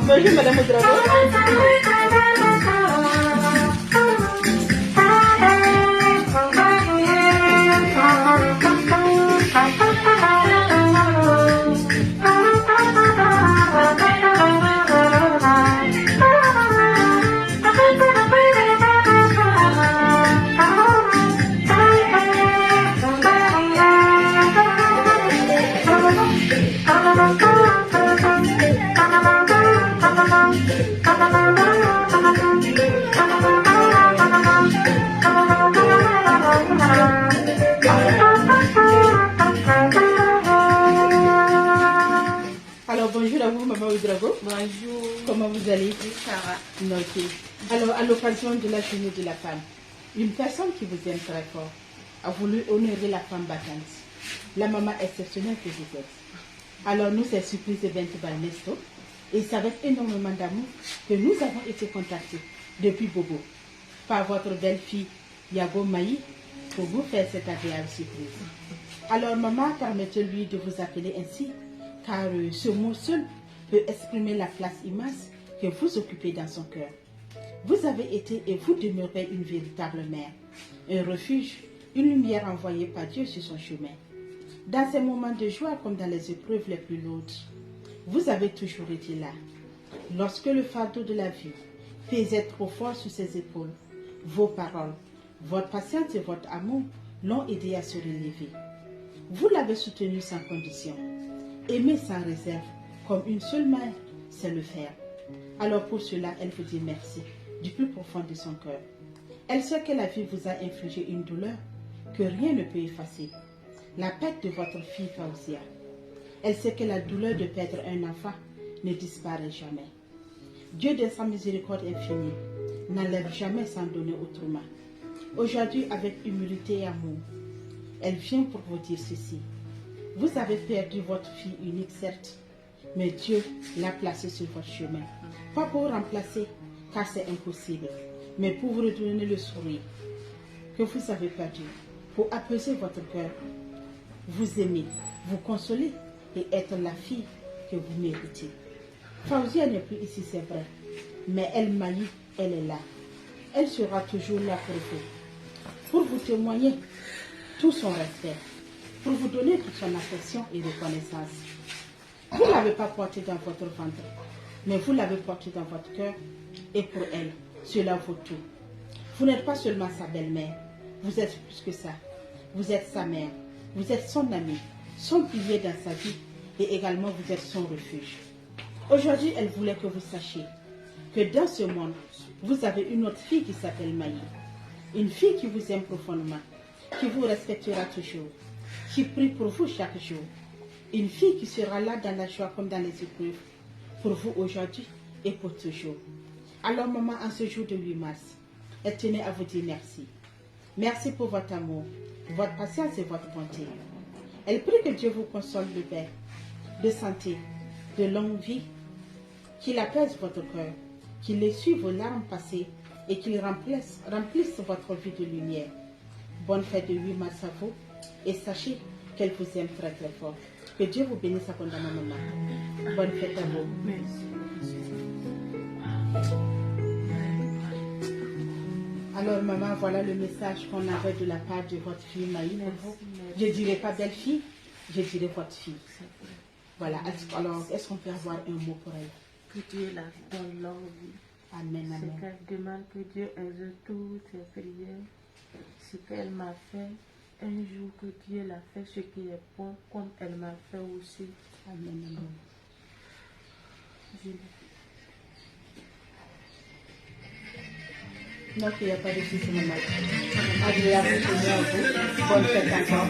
Bonjour Madame Ouedraogo. Alors bonjour à vous Maman Ouedraogo. Bonjour. Comment vous allez? Oui, ça va. Ok. Alors à l'occasion de la journée de la femme, une personne qui vous aime très fort a voulu honorer la femme battante, la maman exceptionnelle que vous êtes. Alors nous c'est Surprise Event Balnesto et c'est avec énormément d'amour que nous avons été contactés depuis Bobo par votre belle-fille Yago Maï pour vous faire cette agréable surprise. Alors maman, permettez-lui de vous appeler ainsi car ce mot seul peut exprimer la place immense que vous occupez dans son cœur. Vous avez été et vous demeurez une véritable mère, un refuge, une lumière envoyée par Dieu sur son chemin. Dans ces moments de joie comme dans les épreuves les plus lourdes, vous avez toujours été là. Lorsque le fardeau de la vie pesait trop fort sur ses épaules, vos paroles, votre patience et votre amour l'ont aidé à se relever. Vous l'avez soutenu sans condition. Aimer sans réserve, comme une seule mère, c'est le faire. Alors pour cela, elle vous dit merci, du plus profond de son cœur. Elle sait que la vie vous a infligé une douleur que rien ne peut effacer. La perte de votre fille Fauzia. Elle sait que la douleur de perdre un enfant ne disparaît jamais. Dieu de sa miséricorde infinie n'enlève jamais sans donner autrement. Aujourd'hui, avec humilité et amour, elle vient pour vous dire ceci. Vous avez perdu votre fille unique, certes, mais Dieu l'a placée sur votre chemin. Pas pour remplacer, car c'est impossible, mais pour vous redonner le sourire que vous avez perdu, pour apaiser votre cœur, vous aimer, vous consoler et être la fille que vous méritez. Fauzia n'est plus ici, c'est vrai, mais elle Maï, elle est là. Elle sera toujours là pour vous témoigner tout son respect, pour vous donner toute son affection et reconnaissance. Vous ne l'avez pas portée dans votre ventre, mais vous l'avez portée dans votre cœur et pour elle, cela vaut tout. Vous n'êtes pas seulement sa belle-mère, vous êtes plus que ça. Vous êtes sa mère, vous êtes son amie, son pilier dans sa vie et également vous êtes son refuge. Aujourd'hui, elle voulait que vous sachiez que dans ce monde, vous avez une autre fille qui s'appelle Maï. Une fille qui vous aime profondément, qui vous respectera toujours, qui prie pour vous chaque jour. Une fille qui sera là dans la joie comme dans les épreuves, pour vous aujourd'hui et pour toujours. Alors maman, en ce jour de 8 mars, elle tenait à vous dire merci. Merci pour votre amour, votre patience et votre bonté. Elle prie que Dieu vous console de paix, de santé, de longue vie, qu'il apaise votre cœur, qu'il essuie vos larmes passées et qu'il remplisse votre vie de lumière. Bonne fête de 8 mars à vous et sachez qu'elle vous aime très très fort. Que Dieu vous bénisse abondamment, maman. Bonne fête à vous. Merci. Alors maman, voilà le message qu'on avait de la part de votre fille Maï pour vous. Je ne dirais pas belle-fille, je dirais votre fille. Voilà, alors est-ce qu'on peut avoir un mot pour elle? Que Dieu la donne longue vie. Amen, amen. C'est qu'elle demande que Dieu exauce toutes ses prières. Ce qu'elle m'a fait, un jour que Dieu l'a fait ce qui est bon, comme elle m'a fait aussi. Amen, amen. Je Donc il n'y a pas de souci, maman. Agréable journée à vous. Bonne fête encore.